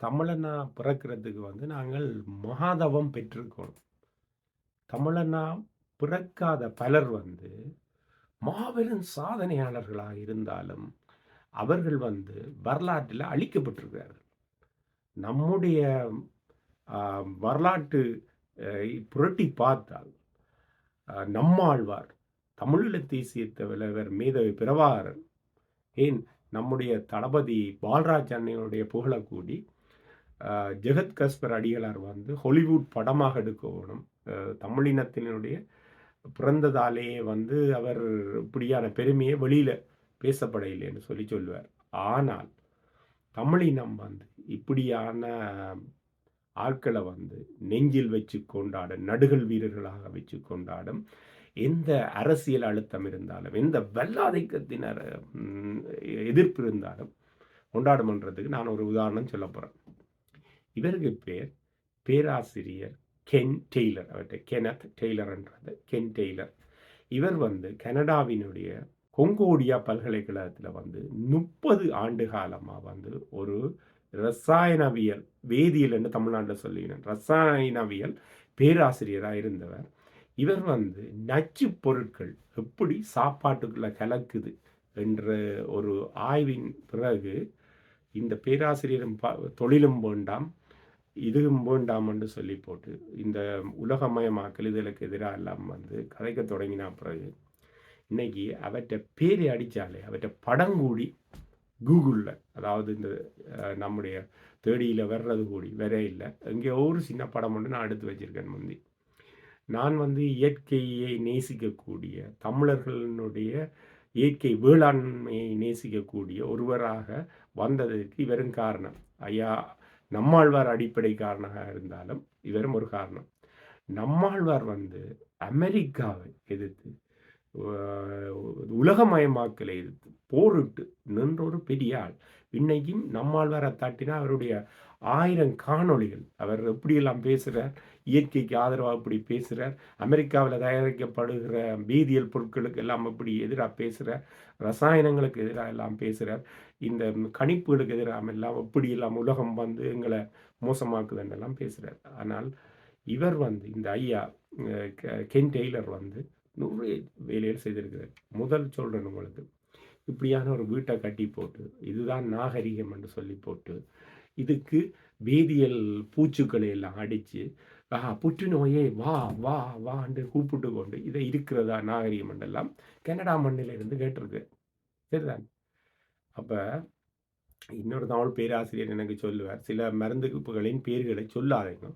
தமிழனா பிறக்கிறதுக்கு நாங்கள் மகாதவம் பெற்றிருக்கோம். தமிழனா பிறக்காத பலர் மாபெரும் சாதனையாளர்களாக இருந்தாலும், அவர்கள் வரலாற்றில அழிக்கப்பட்டிருக்கிறார்கள். நம்முடைய அ வரலாற்று புரட்டி பார்த்தால், நம்மாழ்வார், தமிழீழ தேசிய தலைவர் மேதகு பிரபாகரன், ஏன் நம்முடைய தளபதி பால்ராஜ் அண்ணனுடைய புகழக்கூடி ஜெகத் கஸ்பர் அடிகளார் ஹாலிவுட் படமாக எடுக்க வேணும். தமிழினத்தினுடைய பிறந்ததாலேயே அவர் இப்படியான பெருமையை வெளியில பேசப்படையில்லைன்னு சொல்லுவார். ஆனால் தமிழினம் இப்படியான ஆட்களை நெஞ்சில் வச்சு கொண்டாடும், நடுகள் வீரர்களாக வச்சு கொண்டாடும். எந்த அரசியல் அழுத்தம் இருந்தாலும், எந்த வல்லாதிக்கத்தினர் எதிர்ப்பு இருந்தாலும் கொண்டாடுமன்றதுக்கு நான் ஒரு உதாரணம் சொல்ல போறேன். இவருக்கு பேர் பேராசிரியர் கென் டெய்லர். அவர்கிட்ட கெனத் டெய்லர்ன்றது கென் டெய்லர். இவர் கனடாவினுடைய கொங்கோடியா பல்கலைக்கழகத்தில் 30 ஆண்டு காலமாக ஒரு ரசாயனவியல், வேதியியல் என்று தமிழ்நாட்டில் சொல்லுகிறேன், ரசாயனவியல் பேராசிரியராக இருந்தவர். இவர் நச்சு பொருட்கள் எப்படி சாப்பாட்டுக்குள்ள கலக்குது என்ற ஒரு ஆய்வின் பிறகு இந்த பேராசிரியரும் தொழிலும் வேண்டாம், இதுவும் வேண்டாம் என்று சொல்லி போட்டு இந்த உலகமயமாக்கல் இதற்கு எதிராக எல்லாம் கதைக்க தொடங்கின பிறகு இன்னைக்கு அவற்றை பேரை அடித்தாலே அவற்றை படம் கூடி கூகுளில், அதாவது இந்த நம்முடைய தேடியில் வர்றது கூடி வேற இல்லை, இங்கே ஒரு சின்ன படம் ஒன்று நான் எடுத்து வச்சிருக்கேன். முந்தி நான் இயற்கையை நேசிக்கக்கூடிய தமிழர்களுடைய இயற்கை வேளாண்மையை நேசிக்கக்கூடிய ஒருவராக வந்ததற்கு இவரும் காரணம். ஐயா நம்மாழ்வார் அடிப்படை காரணமாக இருந்தாலும் இவரும் ஒரு காரணம். நம்மாழ்வார் அமெரிக்காவை எதிர்த்து, உலகமயமாக்கலை எதிர்த்து போரிட்டு நின்ற ஒரு பெரிய ஆள். இன்னைக்கும் நம்மாழ்வாரை தாட்டினா அவருடைய 1000 காணொளிகள், அவர் எப்படியெல்லாம் பேசுகிறார், இயற்கைக்கு ஆதரவாக இப்படி பேசுகிறார், அமெரிக்காவில் தயாரிக்கப்படுகிற வேதியியல் பொருட்களுக்கு எல்லாம் எப்படி எதிராக பேசுகிறார், ரசாயனங்களுக்கு எதிராக எல்லாம் பேசுகிறார், இந்த கணிப்புகளுக்கு எதிராக எல்லாம் எப்படியெல்லாம் உலகம் எங்களை மோசமாக்குதுன்னெல்லாம் பேசுகிறார். ஆனால் இவர் இந்த ஐயா கென் டெய்லர் நிறைய வேலைகள் செய்திருக்கிறார். முதல் சொல்கிறேன் உங்களுக்கு, இப்படியான ஒரு வீட்டை கட்டி போட்டு இதுதான் நாகரிகம் என்று சொல்லி போட்டு இதுக்கு வேதியியல் பூச்சுக்களை எல்லாம் அடித்து புற்றுநோயே வா வா வான்னு கூப்பிட்டு கொண்டு இதை இருக்கிறதா நாகரிகம் என்றெல்லாம் கனடா மண்ணில் இருந்து கேட்டிருக்கு. சரிதான். அப்போ இன்னொரு தமிழ் பேராசிரியர் எனக்கு சொல்லுவார், சில மருந்துகளின் பேர்களை சொல்லாதீங்க.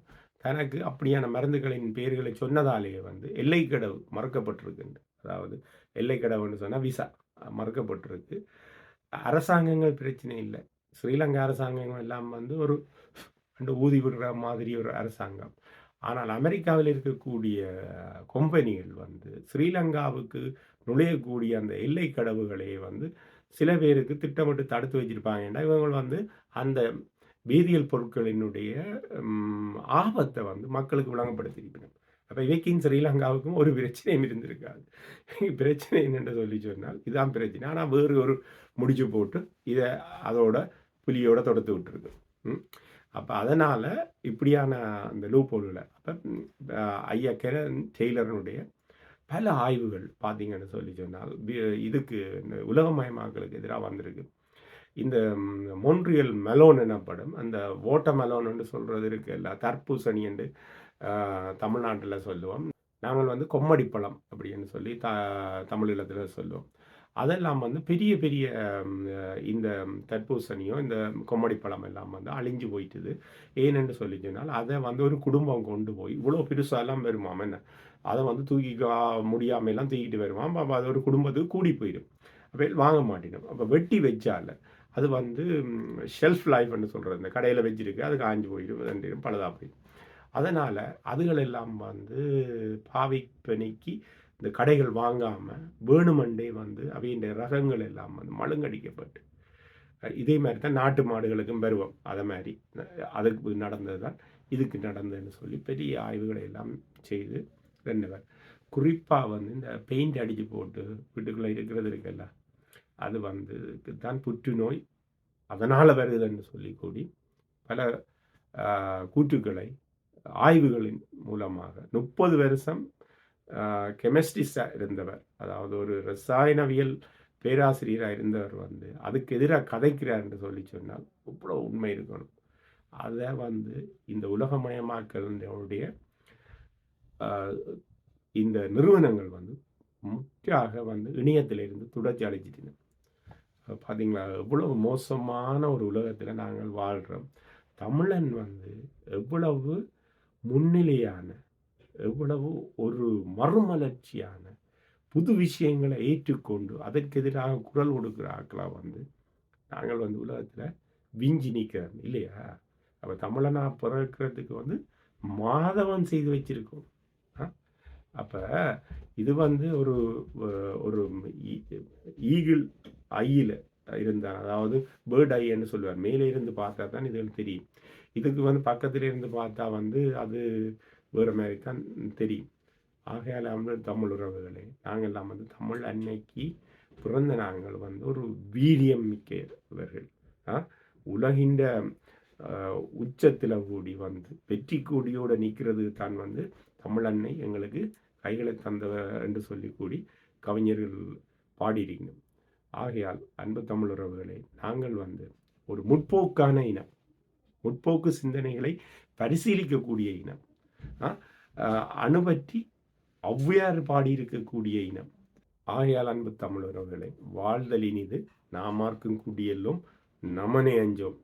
தனக்கு அப்படியான மருந்துகளின் பேர்களை சொன்னதாலேயே எல்லைக்கடவு மறக்கப்பட்டிருக்கு. அதாவது எல்லைக்கடவுன்னு சொன்னால் விசா மறக்கப்பட்டிருக்கு. அரசாங்கங்கள் பிரச்சனை இல்லை. ஸ்ரீலங்கா அரசாங்கம் எல்லாம் ஒரு ஊதி விடுற மாதிரி ஒரு அரசாங்கம். ஆனால் அமெரிக்காவில் இருக்கக்கூடிய கம்பெனிகள் ஸ்ரீலங்காவுக்கு நுழையக்கூடிய அந்த எல்லை கடவுகளை சில பேருக்கு திட்டமிட்டு தடுத்து வச்சிருப்பாங்கன்னா இவங்க அந்த வேதியியல் பொருட்களினுடைய ஆபத்தை மக்களுக்கு விளங்கப்படுத்தியிருக்கணும். அப்போ இவைக்கும் ஸ்ரீலங்காவுக்கும் ஒரு பிரச்சனையும் இருந்திருக்காது. பிரச்சனை என்னென்று சொல்லி சொன்னால் இதுதான் பிரச்சனை. ஆனால் வேறு ஒரு முடிச்சு போட்டு இதை அதோட புலியோட தொடுத்து விட்டுருக்கு. அப்போ அதனால் இப்படியான அந்த லூப்போல்களை அப்போ ஐயா கெனத் டெய்லரனுடைய பல ஆய்வுகள் பார்த்தீங்கன்னு சொல்லி சொன்னால் இதுக்கு இந்த உலகமயமாக்கலுக்கு எதிராக வந்திருக்கு. இந்த மொன்ட்ரியல் மெலோன் எனப்படும் அந்த ஓட்ட மெலோன்னு சொல்கிறது இருக்குல்ல, தர்பூசணி என்று தமிழ்நாட்டில் சொல்லுவோம். நாங்கள் கொம்மடிப்பழம் அப்படின்னு சொல்லி தமிழீழத்தில் சொல்லுவோம். அதெல்லாம் பெரிய பெரிய இந்த தர்பூசணியோ இந்த கொம்மடிப்பழம் எல்லாம் அழிஞ்சு போயிட்டுது. ஏனென்று சொல்லி சொன்னால் அதை ஒரு குடும்பம் கொண்டு போய் இவ்வளோ பெருசாலாம் வருமாம், என்ன அதை தூக்கிக்க முடியாமலாம் தூக்கிட்டு வருவான். அப்போ அது ஒரு குடும்பத்துக்கு கூடி போயிடும். அப்போ வாங்க மாட்டினோம். அப்போ வெட்டி வச்சால அது ஷெல்ஃப் லைஃப்னு சொல்கிறது, இந்த கடையில் வச்சிருக்கு, அது காஞ்சி போயிடும், பழுதாக போயிடும். அதனால் அதுகளெல்லாம் பாவிப்பனைக்கு இந்த கடைகள் வாங்காமல் வேணுமண்டே அவையின் ரகங்கள் எல்லாம் மழுங்கடிக்கப்பட்டு, இதே மாதிரி தான் நாட்டு மாடுகளுக்கும் வருவோம். அதை மாதிரி அதுக்கு நடந்தது தான் இதுக்கு நடந்ததுன்னு சொல்லி பெரிய ஆய்வுகளை எல்லாம் செய்து ரெண்டவர் குறிப்பாக இந்த பெயிண்ட் அடித்து போட்டு வீட்டுக்குள்ளே இருக்கிறது இருக்குல்ல, அது தான் புற்றுநோய் அதனால் வருதுன்னு சொல்லி கூடி பல கூற்றுக்களை ஆய்வுகளின் மூலமாக 30 வருஷம் கெமிஸ்ட்ரிஸ்டாக இருந்தவர், அதாவது ஒரு ரசாயனவியல் பேராசிரியராக இருந்தவர் அதுக்கு எதிராக கதைக்கிறார் என்று சொல்லி சொன்னால் இவ்வளோ உண்மை இருக்கணும். அதை இந்த உலகமயமாக்கலுடைய இந்த நிறுவனங்கள் முக்கியாக இணையத்திலிருந்து தொடர்ச்சி அழைச்சிட்டின. பார்த்தீங்களா, எவ்வளவு மோசமான ஒரு உலகத்தில் நாங்கள் வாழ்கிறோம். தமிழன் எவ்வளவு முன்னிலையான, எவ்வளவு ஒரு மறுமலர்ச்சியான புது விஷயங்களை ஏற்றுக்கொண்டு அதற்கு எதிராக குரல் கொடுக்குற ஆக்களாக நாங்கள் உலகத்தில் விஞ்சி நிற்கிறோம் இல்லையா? அப்போ தமிழனா பிறக்கிறதுக்கு மாதவன் செய்து வச்சிருக்கோம். அப்போ இது ஒரு ஒரு ஈகிள் ஐயில் இருந்தான், அதாவது பேர்ட் ஐன்னு சொல்லுவார். மேலே இருந்து பார்த்தா தான் இதுகள் தெரியும். இதுக்கு பக்கத்தில் இருந்து பார்த்தா அது வேறு மாதிரி தான் தெரியும். ஆகையால் தமிழ் உறவுகளே, நாங்கள்லாம் தமிழ் அன்னைக்கு பிறந்த நாங்கள் ஒரு வீரியம் மிக்கவர்கள். உலகின்ற உச்சத்தில் கூடி வெற்றி கூடியோடு நிற்கிறது தான் தமிழ் அன்னை எங்களுக்கு கைகளை தந்தவர் என்று சொல்லி கூடி கவிஞர்கள் பாடியிருக்கணும். ஆகையால் அன்பு தமிழ் உறவுகளே, நாங்கள் ஒரு முற்போக்கான இனம், முற்போக்கு சிந்தனைகளை பரிசீலிக்கக்கூடிய இனம், அணுபற்றி ஔவையார் பாடியிருக்கக்கூடிய இனம். ஆகையால் அன்பு தமிழ் உறவுகளை, வாழ்தலின் இது நாமார்க்கும் குடியெல்லும் நமனே அஞ்சோம்.